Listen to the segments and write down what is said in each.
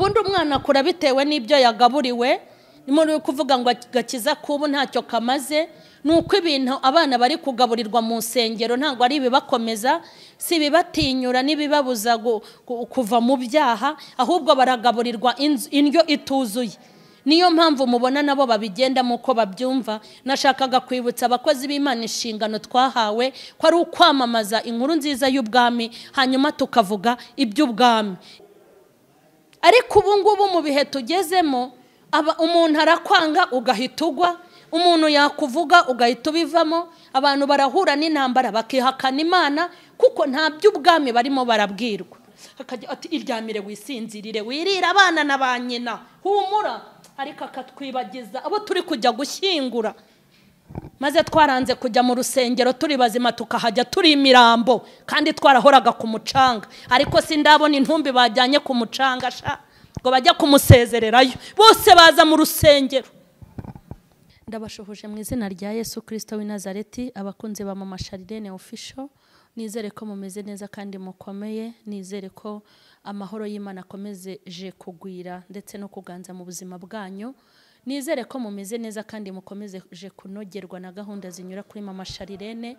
ubundi umwana akura bitewe n'ibyo yagaburiwe. Nimuri kuvuga ngo gakiza kubu ntacyo kamaze, nuko ibintu abana bari kugaburirwa mu nsengero ntabwo ari bibakomeza, si bibatinyura nibibabuza kuva mu byaha, ahubwo baragaburirwa indyo ituzuye. Niyo mpamvu mubona nabo babigendamo uko babyumva. Nashakaga kwibutsa abakozi b'Imana inshingano twahawe ko ari ukwamamaza inkuru nziza y'ubwami, hanyuma tukavuga iby'ubwami. Ariko ubu ngubu mu bihe tugezemo, umuntu arakwanga ugahita ugwa, umuntu yakuvuga ugahita ubivamo, abantu barahura n'intambara bakihakana Imana kuko nta by'ubwami barimo barabwirwa. Akajya ati iryamire wisinzirire wirira abana na ba nyina humura, ariko akatwibagiza abo turi kujya gushyingura. Maze twaranze kujya mu rusengero turi bazima tukahajya turi imirambo kandi twarahoraga ku mucanga, ariko sindabona intumbi bajyanye ku mucanga ngo bajya kumusezererayo, bose baza mu rusengero. Ndabashohoje mu izina rya Yesu Kristo w'i Nazareti. Abakunzi ba M.Charlene official, nizere ko mumeze neza kandi mukomeye. Nizere ko amahoro y'Imana akomeje kugwira ndetse no kuganza mu buzima bwanyu. Nizere ko mumeze neza kandi mukomeje kunogerwa na gahunda zinyura kuri M.Charlene.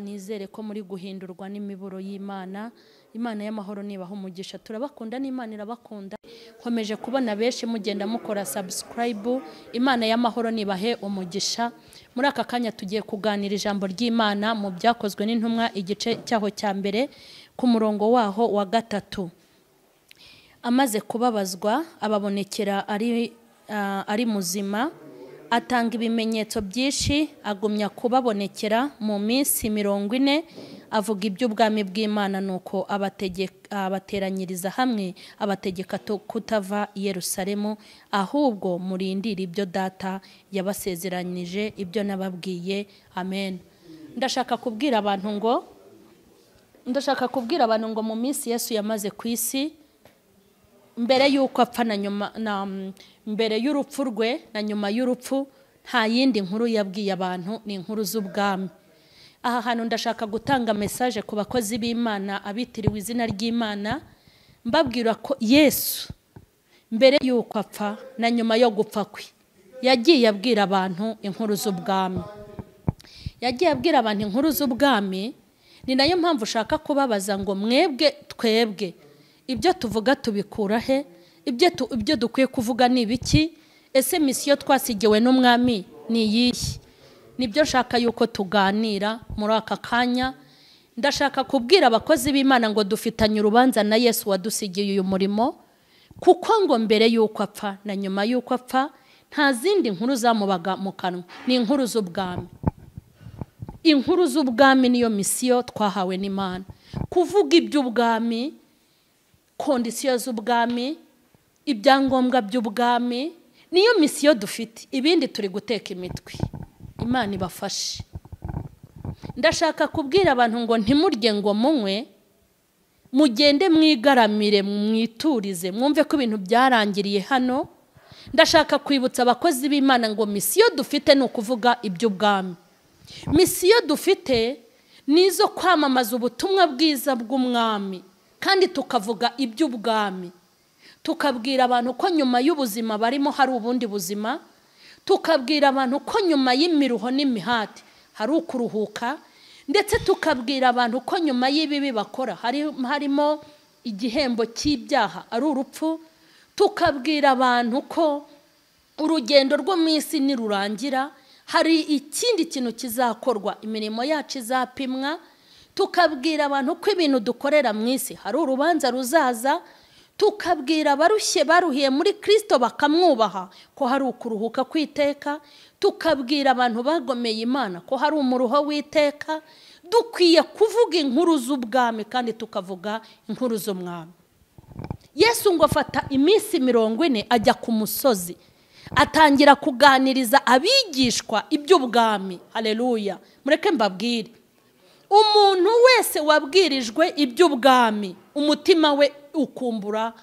Nizere ko muri guhindurwa n'imiburo y'Imana. Imana y'amahoro nibaho umugisha, turabakunda n'Imana irabakunda. Nkomeje kubona benshi mugenda mukora subscribe. Imana y'amahoro nibahe umugisha. Muri aka kanya tugiye kuganira ijambo ry'Imana mu byakozwe n'intumwa igice cyaho cya mbere ku murongo waho wa 3. Amaze kubabazwa ababonekera ari muzima, atanga ibimenyetso byinshi, agumya kubabonekera mu minsi 40, avuga iby'ubwami bw'Imana, nuko abateranyiriza hamwe abategeka kutava i Yerusalemu, ahubwo murindira ibyo data yabasezeranyije, ibyo nababwiye. Amen. Ndashaka kubwira abantu ngo mu minsi Yesu yamaze ku isi, mbere yuko apfa na nyuma mbere y'urupfu rwe na nyuma y'urupfu, nta yindi nkuru yabwiye abantu, ni inkuru z'ubwami. Aha hantu ndashaka gutanga message ku bakozi b'Imana abitiriwe izina ry'Imana, mbabwira ko Yesu mbere yuko apfa na nyuma yo gupfa kwe yagiye abwira abantu inkuru z'ubwami. Yagiye abwira abantu inkuru z'ubwami. Ni nayo mpamvu ushaka kubabaza ngo mwebwe twebwe ibyo tuvuga tubikura he? Ibyo dukwiye kuvuga ni ibiki? Ese misiyo twasigiwe n'umwami ni iyihe? Nibyo nshaka yuko tuganira muri aka kanya. Ndashaka kubwira abakozi b'Imana ngo dufitanye urubanza na Yesu wadusigiye uyu murimo, kuko ngo mbere yuko apfa na nyuma yuko apfa nta zindi nkuru zamubaga mu kanwa, ni inkuru z'ubwami. Inkuru z'ubwami niyo misiyo twahawe n'Imana, kuvuga iby'ubwami, kondisiyo z'ubwami, ibyangombwa by'ubwami, niyo misiyo dufite. Ibindi turi guteka imitwe. Imana ibafashe. Ndashaka kubwira abantu ngo ntimurye ngo munywe, mugende mwigaramire mwiturize, mwumve ko ibintu byarangiriye hano. Ndashaka kwibutsa abakozi b'Imana ngo misiyo dufite ni ukuvuga iby'ubwami. Misiyo dufite nizo kwamamaza ubutumwa bwiza bw'umwami, kandi tukavuga iby'ubwami. Tukabwira abantu ko nyuma y'ubuzima barimo hari ubundi buzima. Tukabwira abantu ko nyuma y'imiruho n'imihati hari ukuruhuka, ndetse tukabwira abantu ko nyuma y'ibibi bakora harimo igihembo cy'ibyaha ari urupfu. Tukabwira abantu ko urugendo rwo mu isi nirurangira hari ikindi kintu kizakorwa, imirimo yacu izapimwa. Tukabwira abantu ko ibintu dukorera mu isi hari urubanza ruzaza. Tukabwira abarushye baruhiye muri Kristo bakamwubaha ko hari ukuruhuka kwiteka. Tukabwira abantu bagomeye Imana ko hari umuruho witeka. Dukwiye kuvuga inkuru z'ubwami kandi tukavuga inkuru z'umwami. Yesu ngo afata iminsi 40 ajya ku musozi, atangira kuganiriza abigishwa iby'ubwami. Haleluya. Mureke mbabwire, umuntu wese wabwirijwe iby'ubwami umutima we ukumbura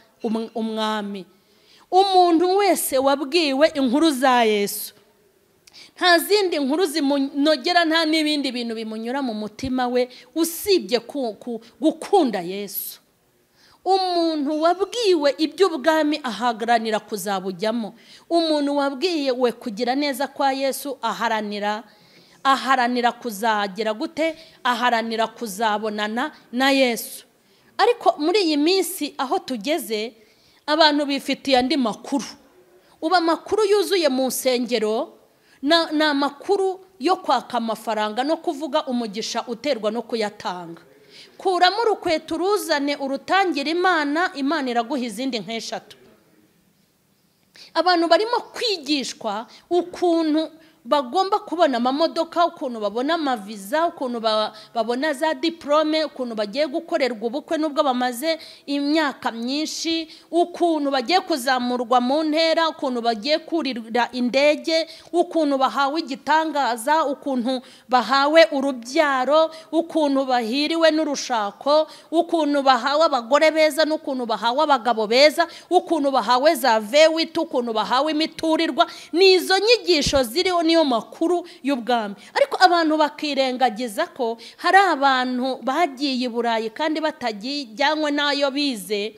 umwami. Umuntu wese wabwiwe inkuru za Yesu, nta zindi nkuru zimunogera, nta n'ibindi bintu bimunyura mu mutima we usibye gukunda Yesu. umuntu wabwiwe iby'ubwami aharanira kuzabujyamo. Umuntu wabwiwe kugira neza kwa Yesu aharanira kuzagira gute, aharanira kuzabonana na Yesu. Ariko muri iyi minsi aho tugeze, abantu bifitiye andi makuru. Uba amakuru yuzuye mu nsengero na makuru yo kwaka amafaranga no kuvuga umugisha uterwa no kuyatanga. Kuramo urukweto uruzane urutangira Imana iraguha izindi nk'eshatu. Abantu barimo kwigishwa ukuntu bagomba kubona amamodoka, ukuntu babona amaviza, ukuntu babona za diplome, ukuntu bagiye gukorerwa ubukwe nubwo bamaze imyaka myinshi, ukuntu bagiye kuzamurwa mu ntera, ukuntu bagiye kurira indege, ukuntu bahawe igitangaza, ukuntu bahawe urubyaro, ukuntu bahiriwe n'urushako, ukuntu bahawe abagore beza n'ukuntu bahawe abagabo beza, ukuntu bahawe za vewiti, ukuntu bahawe imiturirwa. Nizo nyigisho ziriho, niyo makuru y'ubwami. Ariko abantu bakirengagiza ko hari abantu bagiye i Burayi kandi batajyanywe n'ayo bize.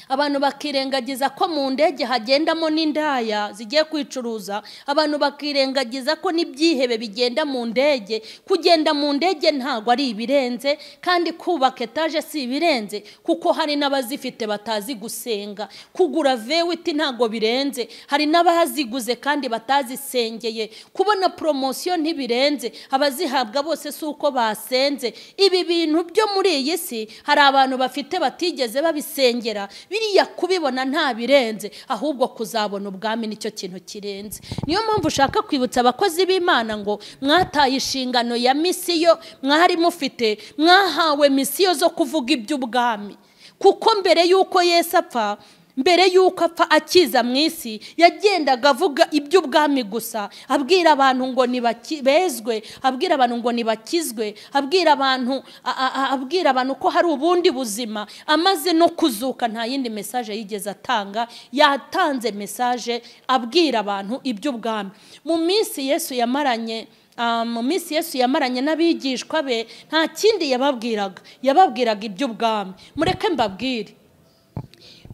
Abantu bakirengagiza ko mu ndege hagendamo n'indaya zigiye kwicuruza. Abantu bakirengagiza ko n'ibyihebe bigenda mu ndege. Kugenda mu ndege ntago ari ibirenze, kandi kubaka etaje si ibirenze, kuko hari n'abazifite batazi gusenga. Kugura vewiti ntago birenze, hari n'abaziguze kandi batazisengeye. Kubona promotion ntibirenze, abazihabwa bose si uko basenze. Ibi bintu byo muri iyi si hari abantu bafite batigeze babisengera. Biriya kubibona nta birenze, ahubwo kuzabona ubwami nicyo kintu kirenze. Niyo mpamvu ushaka kwibutsa abakozi b'Imana ngo mwataye inshingano ya misiyo mwari mufite. Mwahawe misiyo zo kuvuga iby'ubwami, kuko mbere yuko Yesu apfa, mbere yuko apfa akiza mu isi, yagendaga avuga iby'ubwami gusa, abwira abantu ngo nibezwe, abwira abantu ngo nibakizwe, abwira abantu ko hari ubundi buzima. Amaze no kuzuka nta yindi message yigeze atanga. Yatanze message abwira abantu iby'ubwami. Mu minsi Yesu yamaranye n'abigishwa be, nta kindi yababwiraga iby'ubwami. Mureke mbabwire,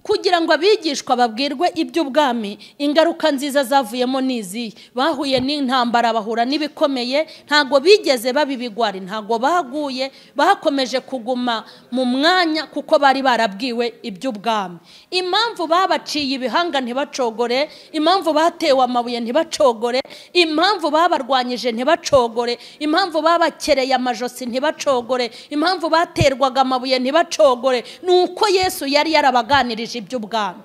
kugira ngo abigishwa babwirwe iby'ubwami, ingaruka nziza zavuyemo nizi. Bahuye n'intambara, bahura n'ibikomeye, ntago bigeze babibigwari, ntago baguye, bakomeje kuguma mu mwanya kuko bari barabwiwe iby'ubwami. Impamvu babaciye ibihanga ntibacogore, impamvu batewe amabuye ntibacogore, impamvu babarwanyije ntibacogore, impamvu babakereye amajosi ntibacogore, impamvu baterwaga amabuye ntibacogore, nuko Yesu yari yarabaganirije iby'ubwami.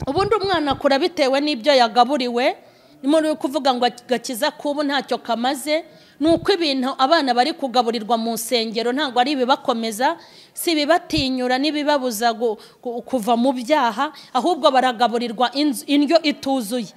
Ubundi umwana akura bitewe n'ibyo yagaburiwe. Ni muri kuvuga ngo gakiza kubu ntacyo kamaze. Nuko ibintu abana bari kugaburirwa mu nsengero ntabwo ari bibakomeza, si bibatinyura n'ibibabuza kuva mu byaha, ahubwo baragaburirwa indyo ituzuye.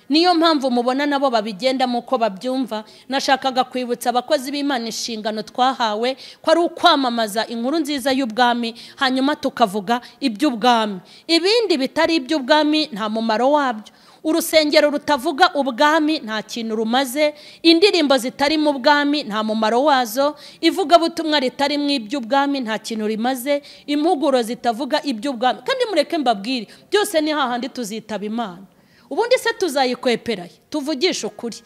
Niyo mpamvu mubona nabo babigenda muko babyumva. Nashakaga kwibutsa abakozi b'Imana inshingano twahawe ko ari ukwamamaza inkuru nziza y'ubwami, hanyuma tukavuga iby'ubwami. Ibindi bitari iby'ubwami nta mumaro wabyo. Urusengero rutavuga ubwami nta kintu rumaze. Indirimbo zitari mu bwami nta mumaro wazo. Ivuga butumwa ritari mu iby'ubwami nta kintu rimaze. Impuguro zitavuga iby'ubwami. Kandi mureke mbabwire, byose ni hahandi tuzitaba Imana. Ubundi se tuzayikweperaye? Tuvugisha ukuri.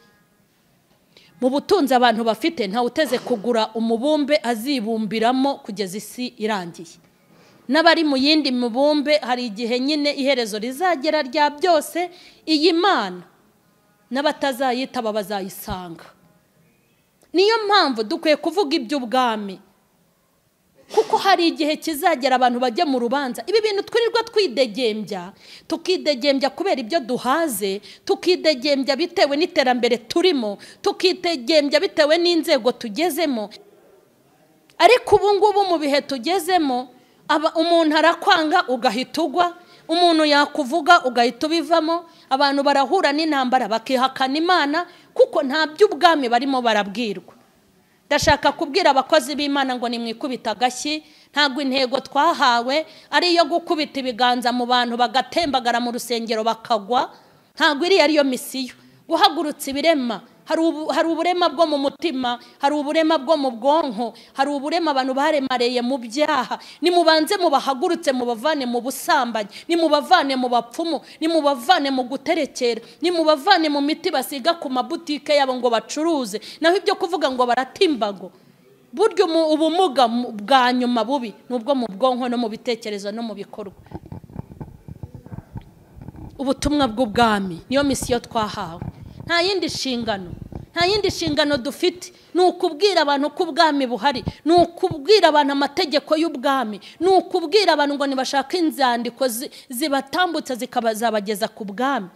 Mu butunzi abantu bafite nta uteze kugura umubumbe azibumbiramo kugeza isi irangiye. N'abari mu yindi mubumbe hari igihe nyine iherezo rizagera rya byose. Iyi Mana n'abatazayitaba bazayisanga. Niyo mpamvu dukwiye kuvuga iby'ubwami, kuko hari igihe kizagera abantu bajya mu rubanza. Ibi bintu twirirwa twidegembya, tukidegembya kubera ibyo duhaze, tukidegembya bitewe n'iterambere turimo, tukidegembya bitewe n'inzego tugezemo. Ariko ubu ngubu mu bihe tugezemo, umuntu arakwanga ugahita ugwa, umuntu yakuvuga ugahita ubivamo. Abantu barahura n'intambara bakihakana Imana kuko nta by'ubwami barimo barabwirwa. Ndashaka kubwira abakozi b'Imana ngo nimwikubita agashyi. Ntabwo intego twahawe ari iyo gukubita ibiganza mu bantu bagatembagara mu rusengero bakagwa. Ntabwo iri ariyo misiyo. Guhagurutsa ibirema hari uburema bwo mu mutima, hari uburema bwo mu bwonko, hari uburema abantu baremareye mu byaha. Nimubanze mubahagurutse mubavane mu busambanyi, nimubavane mu bapfumu, nimubavane mu guterekera, nimubavane mu miti basiga ku mabutike yabo ngo bacuruze, naho ibyo kuvuga ngo baratimbago. Buryo ubumuga bwa nyuma bubi nubwo mu bwonko no mu bitekerezo no mu bikorwa. Ubutumwa bw'ubwami niyo misiyo twahawe, nta yindi nshingano dufite. Ni ukubwira abantu ko ubwami buhari, ni ukubwira abantu amategeko y'ubwami, ni ukubwira abantu ngo nibashaka inzandiko zibatambutsa zikabazabageza ku bwami.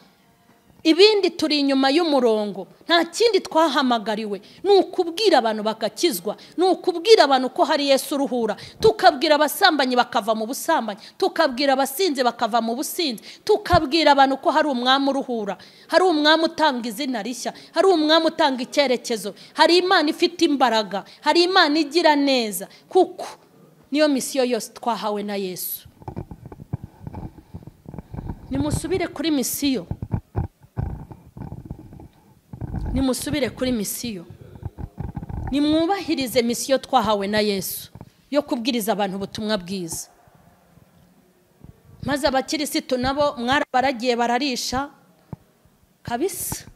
Ibindi turi inyuma y'umurongo, nta kindi twahamagariwe. Ni ukubwira abantu bagakizwa, ni ukubwira abantu ko hari Yesu uruhura, tukabwira abasambanyi bakava mu busambanyi, tukabwira abasinzi bakava mu businzi, tukabwira abantu ko hari umwami uruhura, hari umwami utanga izina rishya, hari umwami utanga icyerekezo, hari Imana ifite imbaraga, hari Imana igira neza, kuko niyo misiyo yose twahawe na Yesu. Nimusubire kuri misiyo, nimusubire kuri misiyo, nimwubahirize misiyo twahawe na Yesu yo kubwiriza abantu ubutumwa bwiza. Maze abakirisitu nabo baragiye bararisha kabisa.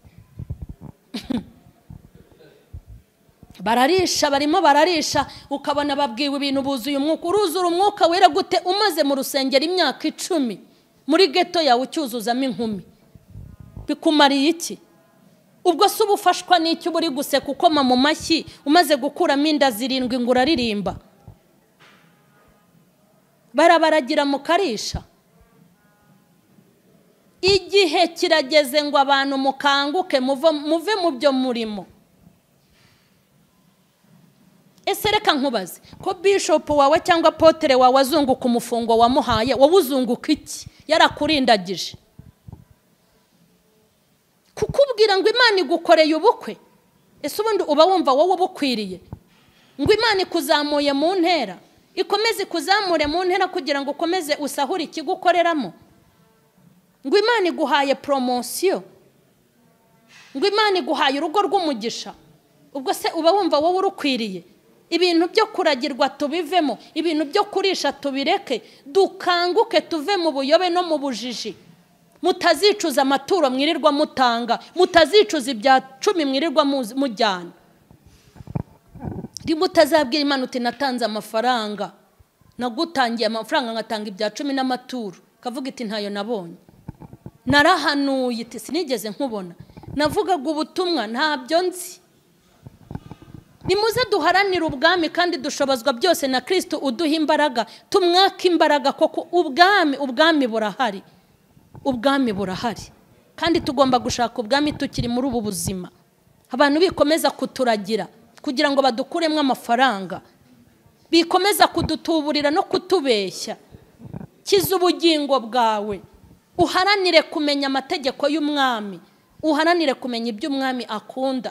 Bararisha, barimo bararisha, ukabona babwiwe ibintu buzuye umwuka. Uruzura umwuka wera gute umaze mu rusengero imyaka 10 muri ghetto yawe ucyuzuzamo inkumi? Bikumariye iki? Ubwo se ubufashwa n'iki buri guseka ukoma mu mashyi umaze gukuramo inda 7 ngo uraririmba? Barabaragira mu karisha. Igihe kirageze ngo abantu mukanguke muve mu byo murimo. Ese reka nkubaze ko bishop wawe cyangwa apotre wawe azunguka umufungo wamuhaye, wowe uzunguka iki? Yarakurindagije kukubwira ngo Imana igukoreye ubukwe. Ese ubundi uba wumva wowe ubukwiriye? Ngo Imana ikuzamuye mu ntera, ikomeze kuzamure mu ntera kugira ngo ukomeze usahure ikigukoreramo? Ngo Imana iguhaye promotion, ngo Imana iguhaye urugo rw'umugisha, ubwo se uba wumva wowe urukwiriye? Ibintu byo kuragirwa tubivemo, ibintu byo kurisha tubireke, dukanguke tuve mu buyobe no mu bujiji. Mutazicuza amaturo mwirirwa mutanga, mutazicuza ibya 10 mwirirwa mujyana. Mutazabwira Imana uti natanze amafaranga, nagutangiye amafaranga ngatanga ibya 10 n'amaturo, kavuga iti ntayo nabonye. Narahanuye iti sinigeze nkubona, navugaga ubutumwa ntabyo nzi. Nimuze duharanira ubwami kandi dushobozwa byose na Kristo uduha imbaraga, tumwaka imbaraga koko. Ubwami burahari, ubwami burahari, kandi tugomba gushaka ubwami tukiri muri ubu buzima. Abantu bikomeza kuturagira kugira ngo badukuremwe amafaranga, bikomeza kudutuburira no kutubeshya. Kiza ubugingo bwawe, uharanire kumenya amategeko y'umwami, uharanire kumenya ibyo umwami akunda.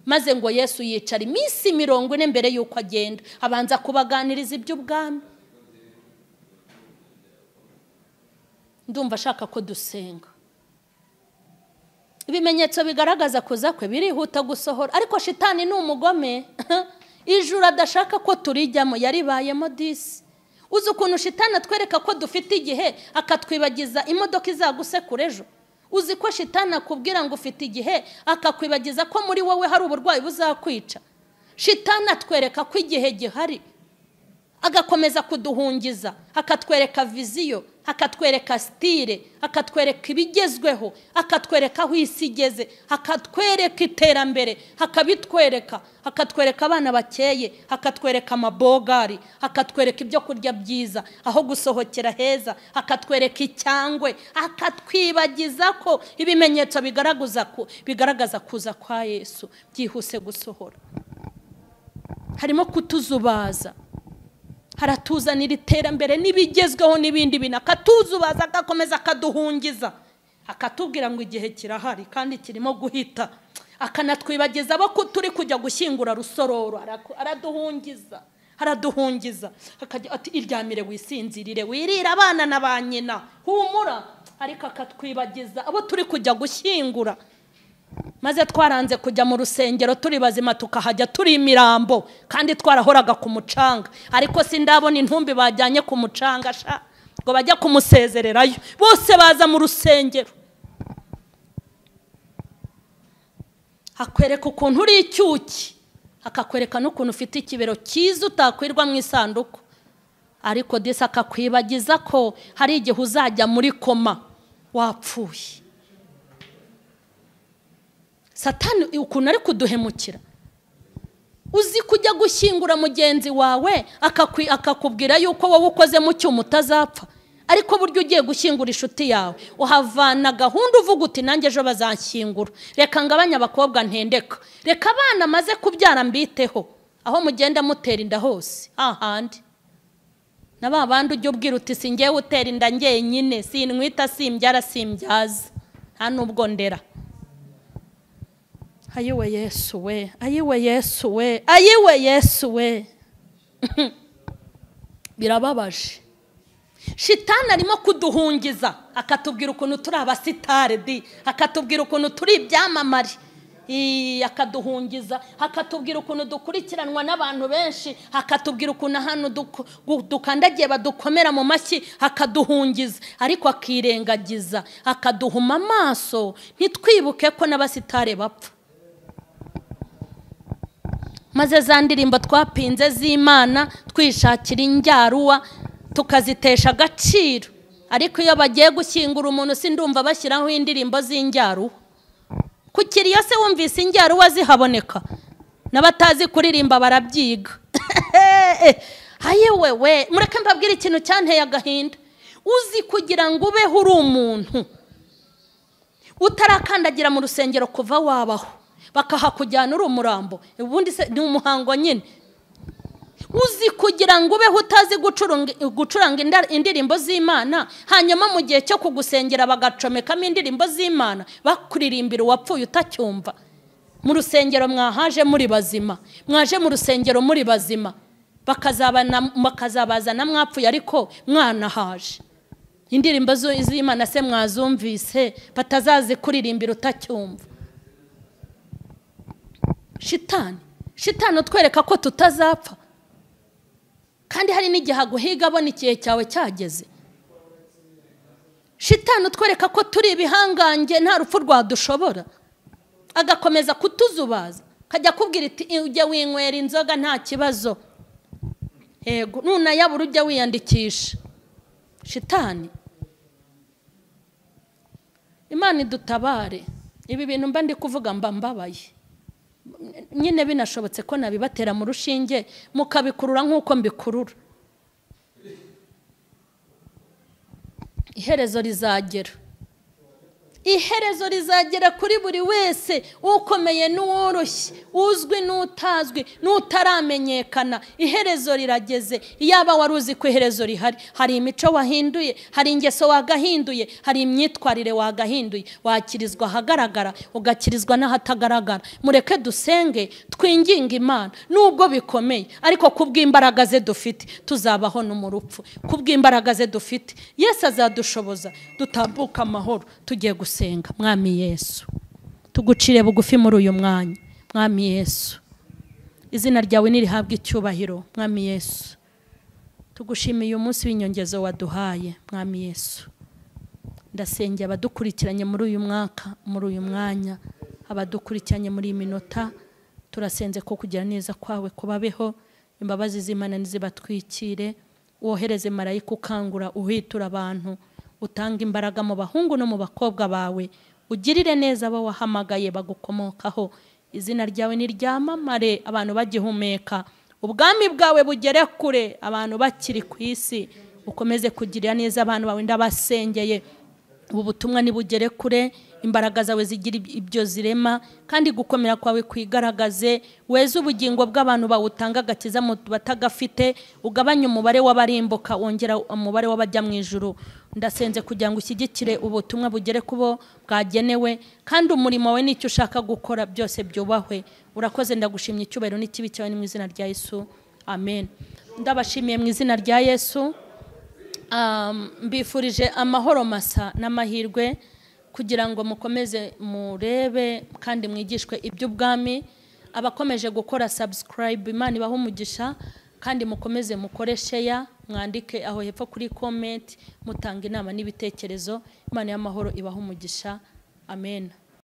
Maze ngo Yesu yicara iminsi 40 mbere yuko agenda, abanza kubaganiriza iby'ubwami. Ndumva shaka ko dusenga. Ibimenyetso bigaragaza kuza kwe birihuta gusohora, ariko shitani ni umugome. Ijuru adashaka ko turijyamo yaribayemo disi. Uzi ukuntu shitani atwereka ko dufite igihe akatwibagiza imodoka izagusekura ejo? Uzi ko shitani akubwira ngo ufite igihe akakwibagiza ko muri wowe hari uburwayi buzakwica? Shitani atwereka ko igihe gihari, agakomeza kuduhungiza, akatwereka viziyo, akatwereka style, akatwereka ibigezweho, akatwereka aho isi igeze, akatwereka iterambere, akatwereka abana bakeye, akatwereka amabogari, akatwereka ibyo kurya byiza, aho gusohokera heza, akatwereka icyangwe, akatwibagiza ko ibimenyetso bigaragaza kuza kwa Yesu byihuse gusohora. Harimo kutuzubaza, haratuzanira iterambere n'ibigezweho n'ibindi bintu, akatuzubaza, agakomeza akaduhungiza, akatubwira ngo igihe kirahari kandi kirimo guhita, akanatwibagiza abo turi kujya gushyingura rusororo. Araduhungiza akajya ati iryamire wisinzirire wirira abana na ba nyina humura, ariko akatwibagiza abo turi kujya gushyingura. maze twaranze kujya mu rusengero turi bazima tukahajya turi imirambo kandi twarahoraga ku mucanga ariko sindabona intumbi bajyanye ku mucanga sha ngo bajya kumusezererayo bose baza mu rusengero akwereka ukuntu uri icyuki akakwereka n'ukuntu ufite ikibero cyiza utakwirwa mu isanduku ariko disa akakwibagiza ko hari igihe uzajya muri koma wapfuye Satani ukuntu ari kuduhemukira uzi kujya gushyingura mugenzi wawe akakubwira yuko wowe ukoze mu cyuma utazapfa ariko buryo ugiye gushyingura inshuti yawe uhavana gahunda uvuga uti nanjye ejo bazanshyingura reka ngabanya abakobwa ntendeka reka abana maze kubyara mbiteho aho mugenda mutera inda hose ahandi na babandi ujye ubwira uti singewe utera inda njyenyine sinwita simbyara simbyaza nta nubwo ndera ayiwe Yesu we ayiwe Yesu we ayiwe Yesu we birababaje Shitani arimo kuduhungiza akatubwira ukuntu turi abasitare di akatubwira ukuntu turi ibyamamare akaduhungiza akatubwira ukuntu dukurikiranwa n'abantu benshi akatubwira ukuntu hano dukandagiye badukomera mu mashyi akaduhungiza ariko akirengagiza akaduhuma amaso ntitwibuke ko n'abasitare bapfa maze za ndirimbo twapinze z'Imana twishakira injyaruwa tukazitesha agaciro ariko iyo bagiye gushyingura umuntu sindumva bashyiraho indirimbo z'injyaruwa kukiri yose wumvise injyaruwa zihaboneka n'abatazi kuririmba barabyiga ayewe we mureke mbabwira ikintu cyanteye agahinda uzi kugira ngo ubeho uri umuntu utarakandagira mu rusengero kuva wabaho bakahakujyana uri umurambo ubundi ni umuhango nyine uzi kugira ngo ubeho utazi gucuranga indirimbo z'Imana hanyuma mu gihe cyo kugusengera bagacomekamo indirimbo z'Imana bakuririmbira uwapfuye utacyumva mu rusengero mwahaje muri bazima mwaje mu rusengero muri bazima bakazabazana mwapfuye ariko mwanahaje indirimbo z'Imana se mwazumvise batazazi kuririmbira utacyumva Shitani utwereka ko tutazapfa kandi hari n'igihe aguhiga abona igihe cyawe cyageze Shitani utwereka ko turi ibihangange nta rupfu rwadushobora agakomeza kutuzubaza kajya kubwira iti ujye winywera inzoga nta kibazo yego nunayabura ujye wiyandikisha Shitani Imana idutabare ibi bintu mba ndi kuvuga mbabaye nyine binashobotse ko nabibatera mu rushinge mukabikurura nk'uko mbikurura iherezo rizagera kuri buri wese ukomeye n'uworoshye uzwi n'utazwi n'utaramenyekana iherezo rirageze yaba wari uzi ko iherezo rihari hari imico wahinduye hari ingeso wagahinduye hari imyitwarire wagahinduye wakirizwa ahagaragara ugakirizwa n'ahatagaragara mureke dusenge twinginga Imana nubwo bikomeye ariko kubw'imbaraga ze dufite tuzabaho no mu rupfu kubw'imbaraga ze dufite Yesu azadushoboza dutambuka amahoro tugiye gusenga mwami Yesu tugucire bugufi muri uyu mwanya mwami Yesu izina ryawe nirihabwe icyubahiro mwami Yesu tugushimiye umunsi w'inyongezo waduhaye mwami Yesu ndasengera abadukurikiranye muri uyu mwaka muri uyu mwanya abadukurikiranye muri iminota turasenze ko kugira neza kwawe kubabeho imbabazi z'Imana nizibatwikire wohereze marayika ukangura uhitura abantu utanga imbaraga mu bahungu no mu bakobwa bawe ugirire neza abo wahamagaye bagukomokaho izina ryawe niryamamare abantu bagihumeka ubwami bwawe bugere kure abantu bakiri ku isi ukomeze kugirira neza abantu bawe ndabasengeye ubu butumwa nibugere kure imbaraga zawe zigira ibyo zirema kandi gukomera kwawe kwigaragaze weze ubugingo bw'abantu bawutanga gakiza mu batagafite ugabanya umubare w'abarimbuka wongera umubare w'abajya mu ijuru ndasenze kugira ngo ushyigikire ubutumwa bugere kubo bwagenewe kandi umurimo we n'icyo ushaka gukora byose byubahwe urakoze ndagushimye icyubahiro n'ikibi cyawe mu izina rya Yesu amen ndabashimiye mu izina rya Yesu mbifurije amahoro masa n'amahirwe kugira ngo mukomeze murebe kandi mwigishwe iby'ubwami. Abakomeje gukora subscribe, Imana ibaha umugisha, kandi mukomeze mukore share, mwandike aho hepfo kuri comment, mutanga inama n'ibitekerezo. Imana y'amahoro ibaha umugisha. Amen.